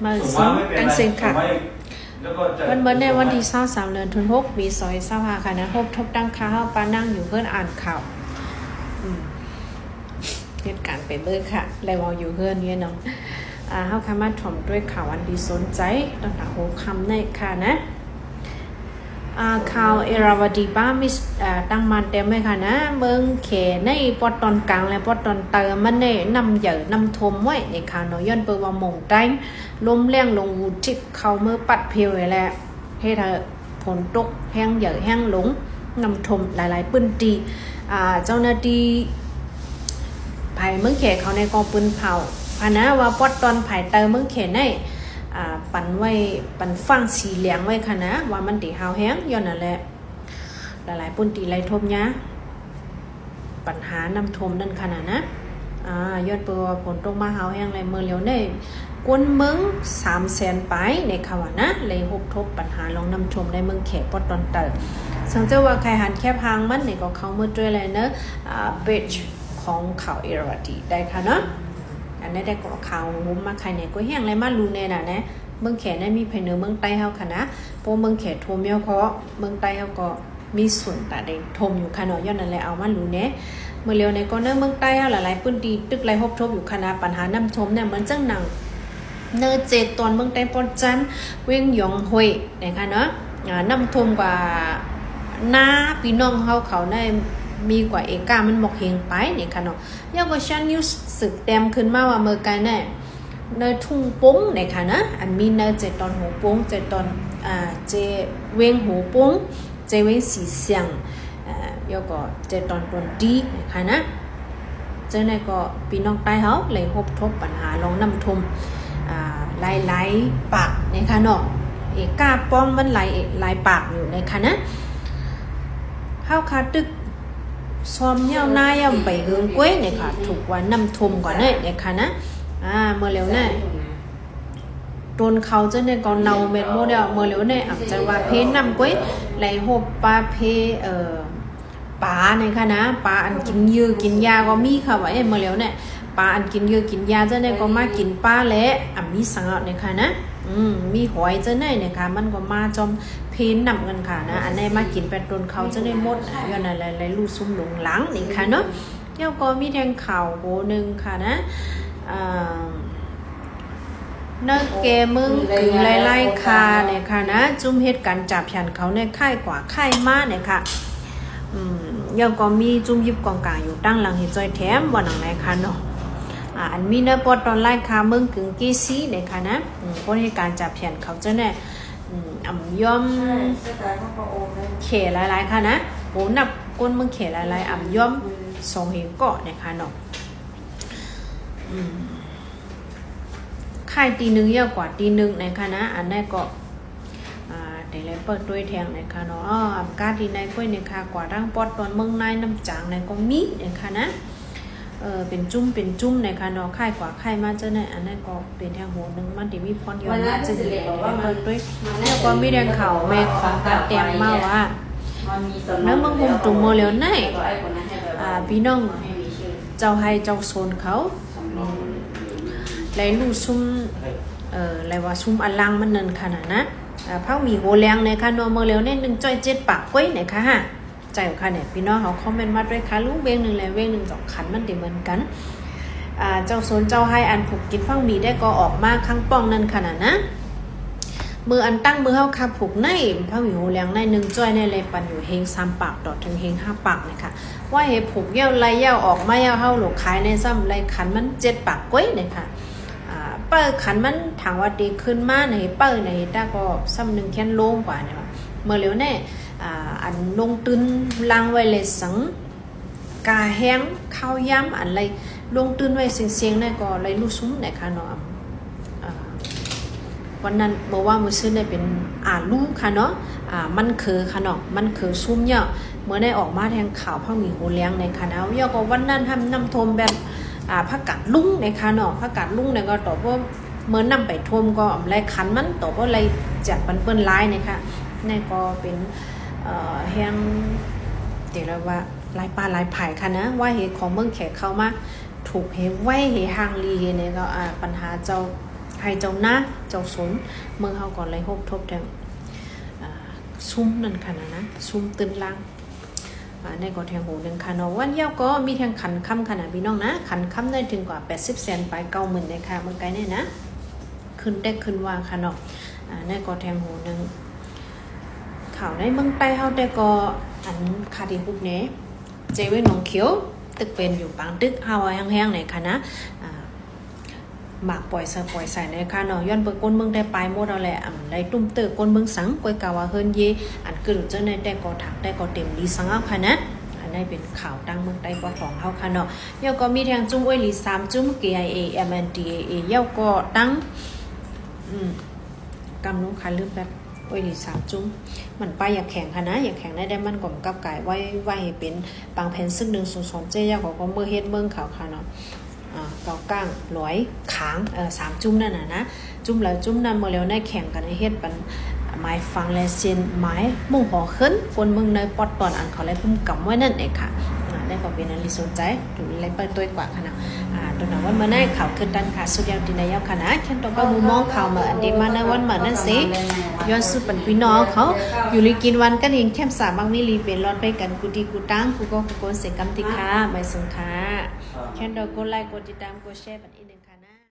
มาซึ่งตั้งเสียงค่ะวันเมื่อในวันที่23เดือนธันวาคมปี2025ค่ะนะพบทบตั้งข่าวปานั่งอยู่เพื่อนอ่านข่าวเหตุการณ์เป็นเลยค่ะเลยว่าอยู่เพื่อนเนี่ยเนาะเฮาคำมาถ่อมด้วยข่าวอันดีสนใจตั้งแต่หัวคำในค่ะนะข่าวเอราวดีป้ามิสตั้งมันเต็มไหมค่ะนะเมืองเขในปอดตอนกลางและปอดตอนเตอมันเนี่ยนำเหยื่อนำทมไว้ในข่าวน้อยย่นเปิดว่าหม่งใจลมแรงลงวูจิบเข้าเมื่อปัดเพียวเลยแหละให้เธอฝนตกแห้งเหยื่อแห้งหลงนำทมหลายๆปืนตีเจ้าหน้าที่ไผ่เมืองเขเขาในกองปืนเผาพะนะว่าปอดตอนไผ่เตอเมืองเขในปั่นไว้ปั่นฟังสีเหลียงไว้ค่ะนะว่ามันตีหาวแห้งย้อนนั่นแหละหลายๆปุ่นตีไรทมยะปัญหานำทมนั่นขนาดนะย้อนเปิดผลตกมาหาวแห้งไรเมื่อเร็วได้กวนเมือง300,000ไปในข่าวนะเลยฮบทบปัญหาลองนำชมในเมืองแขปอดตอนเตอสังเกตว่าใครหันแค่พางมันเนี่ยก็เข้ามือด้วยเลยเนอะเบจของข่าวเอราวดีได้ค่ะเนาะอันนี้ได้ก็ข่าวมุมมาใครเนี่ยก็แห้งไรมาลูเน่น่ะนะเมืองแขได้มีภายในเมืองใต้เฮาค่ะนะเพราะเมืองแขทมเมียวเขาเมืองใต้เฮาก็มีส่วนแต่ได้ทมอยู่ค่ะเนาะย้อนนั่นแหละเอามาลูเน่เมื่อเร็วในก็เนเมืองใต้เฮาหลายๆพื้นที่ตึกไรฮบทบอยู่ค่ะนะปัญหาน้ำทมเนี่ยเหมือนจังหนังเนเจตอนเมืองใต้ปอดจันเวียงหยองห้วยนะคะเนาะน้ำทมกว่าหน้าพี่น้องเฮาเขาได้มีกว่าเอกามันหมกเฮงไปเนี่ยค่ะเนาะยาวกว่าชั้นนิวสึกเต็มขึ้นมาว่าเมื่อไกลเนี่ยเนทุ่งปุ้งเนี่ยค่ะนะอันมีเนเจตอนหูปุ้งเจตอนเจเวงหูปุ้งเจเวงสีเสียงยาวก็เจตอนตนดีเนี่ยค่ะนะเจ้าเนี่ยก็พี่น้องใต้เฮาเลยพบทบปัญหาลองน้ำท่วมหลายปากเนี่ยค่ะเนาะเอกาป้องมันหลายปากอยู่ในค่ะนะเฮาคาตึกซ้อมเหี่ยวหน้าย่ำไปเฮืองก้วยเนี่ยค่ะถูกว่าน้ำท่วมกว่าเนี่ยค่ะนะเมื่อเร็วเนี่ยโดนเขาจะเนี่ยก็เนาเม็ดโมเดลเมื่อเร็วเนี่ยอาจจะว่าเพน้ำก้วยไหลหบปลาเพปลาเนี่ยค่ะนะปลาอันกินยื้อกินยาก็มีค่ะว่าเมื่อเร็วเนี่ยปลาอันกินยื้อกินยาจะเนี่ยก็มากินปลาและมีสังเนี่ยค่ะนะมีหอยจะเนี่ยค่ะมันก็มาจอมเพนนำกันค่ะนะอันนี้มากินเป็นต้นเขาจะได้หมดย้อนอะไรลูกซุ่มหลงหลังนี่ค่ะเนาะเดี๋ยวก็มีแทงข่าวโหนึงค่ะนะนักเกมึงคือไล่คาเนี่ยค่ะนะจุ่มเหตุการณ์จับฉันเขาในค่ายกว่าค่ายมาเนี่ยค่ะยังก็มีจุ่มยิบกองกลางอยู่ตั้งหลังเหตุจอยแถมวันหนังไหนค่ะเนาะอันมีเนื้อปอดตอนไล่คามึงกึ่งกี้ซีเนี่ยค่ะนะเพราะเหตุการณ์จับฉันเขาจะเนี่ยย่อมเขหลายๆค่ะนะโหนับก้นมึงเขหลายๆย่อมสองเหงเกาะเนี่ยค่ะเนาะค่ายตีหนึ่งเยอะกว่าตีหนึ่งในคณะอันนี้ก็แต่เลยเปิดด้วยแทงในคณะการตีในก้อยในคากว่าร่างปอดตอนเมืองในน้ำจางในก็มีในคณะเป็นจุ่มในคณะค่ายกว่าค่ายมาเจ้าในอันนี้ก็เป็นแทงหัวหนึ่งมันที่มีพรยนต์จะดีเปิดด้วยแล้วก็มีแดงเข่าแม่ของการเตรียมมาว่าเนื้อมังคุดตุ่มโมเลนในพี่น้องเจ้าให้เจ้าโซนเขาไหลลูซุ่มไหลว่าซุ่มอลังมันนั่นขนาดนะพักมีโหแรงในค่ะนอเมื่อเร็วเนี่ย1 7 ปากก้อยเนี่ยค่ะฮะใจของค่ะเนี่ยพี่น้องเขาคอมเมนต์มาด้วยค่ะลูกเวง1แล้วเวง1 2ขันมันติเหมือนกันเจ้าโซนเจ้าให้อันผูกกินฟังมีได้ก็ออกมาข้างป้องนั่นขนาดนะมืออันตั้งมือเฮาคับผูกในพักมีโหแรงใน1จ้อยในเลยปันอยู่เฮง3ปากต่อถึงเฮง5ปากนะคะว่าเฮผูกเย้าไรเย้าออกมาเย้าเฮาหลกขายในซ้ำไรขันมัน7ปากก้อยเนี่ยค่ะเปิ้ลขันมันถามว่าดีขึ้นมาในเปิ้ลในตาก็ซ้ำหนึ่งแค่นลงกว่าเนี่ยเมื่อเร็วเนี่ยอันลงตึนลังไว้เลยสังกาแห้งข้าวย้ำอันไรลงตึนไว้เสียงๆเนี่ยก็ไรลูกซุ้มเนี่ยค่ะเนาะวันนั้นบอกว่ามือซื้อเนี่ยเป็นลูกค่ะเนาะมันคือค่ะเนาะมันคือซุ้มเยอะเมื่อได้ออกมาแทงข่าวพังมีโหเลี้ยงในค่ะนะย่อก็วันนั้นทำน้ำทมแบบผักกาดลุงในค่ะเนาะผักกาดลุงเนี่ยก็ตอบว่าเมื่อนำไปทมก็อะไรขันมันตอบว่าอะไรจากเปิ้นลายเนี่ยค่ะนี่ก็เป็นแห้งเดี๋ยวว่าลายปลาลายไผ่ค่ะนะว่าเหตุของเมืองแขกเข้ามาถูกเหตุไว้เหตุหางลีเนี่ยก็ปัญหาเจ้าใ รเจ้าหน้าเจ้าสนเมืองเขาก่อนเลยหกทบแทงซุ่มนั่นค่ะนะซุ่มตื่นล่างในก่อแทงหูหนึ่งค่ะเนาะวันเย้าก็มีแทงขันค่ำขนาดพี่น้องนะขันค่ำได้ถึงกว่า80เซนไป90,000เลยค่ะเมื่อไกลเนี่ยนะขึ้นได้ขึ้นว่าค่ะเนาะในก่อแทงหูหนึ่งข่าวในเมืองใต้เขาได้ก็อันคาดิบุกเน่เจวิหนองเขียวตึกเป็นอยู่ปางตึกเฮาแห้งๆในค่ะนะหมากปล่อยใส่ในค่ะเนาะย้อนเปิดก้นเมืองได้ปลายหมดแล้วแหละได้ตุ้มเตอก้นเมืองสังก้อยกาวาเฮินเยอันกึ่งเจ้าในได้ก่อถักได้ก่อเต็มดีสังเอาค่ะนะอันนี้เป็นข่าวตั้งเมืองใต้ก็ของเฮาค่ะเนาะเย้าก็มีทางจุ้มอ้วยลี3จุ้ม KIA MNDAA เย้าก็ตั้งกำนุค่ะลืมแบบอ้วยลี3จุ้มมันไปอยากแข่งค่ะนะอยากแข่งได้มันก่อมกับไก่ไว้ให้เป็นบางแผ่นซึ่ง1 0 2เจ้าเย้าก็เมื่อเฮ็ดเมืองข่าวค่ะเนาะเกาก้างร้อยขาง3จุ้มนั่นนะจุ้มแล้วจุ้มนั้นมาแล้วในแข่งกันในเฮ็ดปันไม้ฟังและเซียนไม้มุ่งหอขึ้นคนเมืองในปอดตอนอันเขาเลยปุ่มกำไว้นั่นเองค่ะได้ก็เป็นอันที่สนใจดูเลยเปิดตัวกว่าค่ะนะตัวนั้นวันมาในข่าวขึ้นดันค่ะสุดยอดดีนายกค่ะนะแค่ตัวก็มุมมองข่าวมาอันดีมาในวันมานั่นสิย้อนสุดปันพี่น้องเขาอยู่ลีกินวันกันเองแค่3บางมิลีเป็นรอดไปกันกูดีกูตั้งกูก็กูโกนเสกกรรมติค่ะไม่สงค่ะแค่ตัวก็ไลค์กดติดตามกดแชร์ปันอีกนึง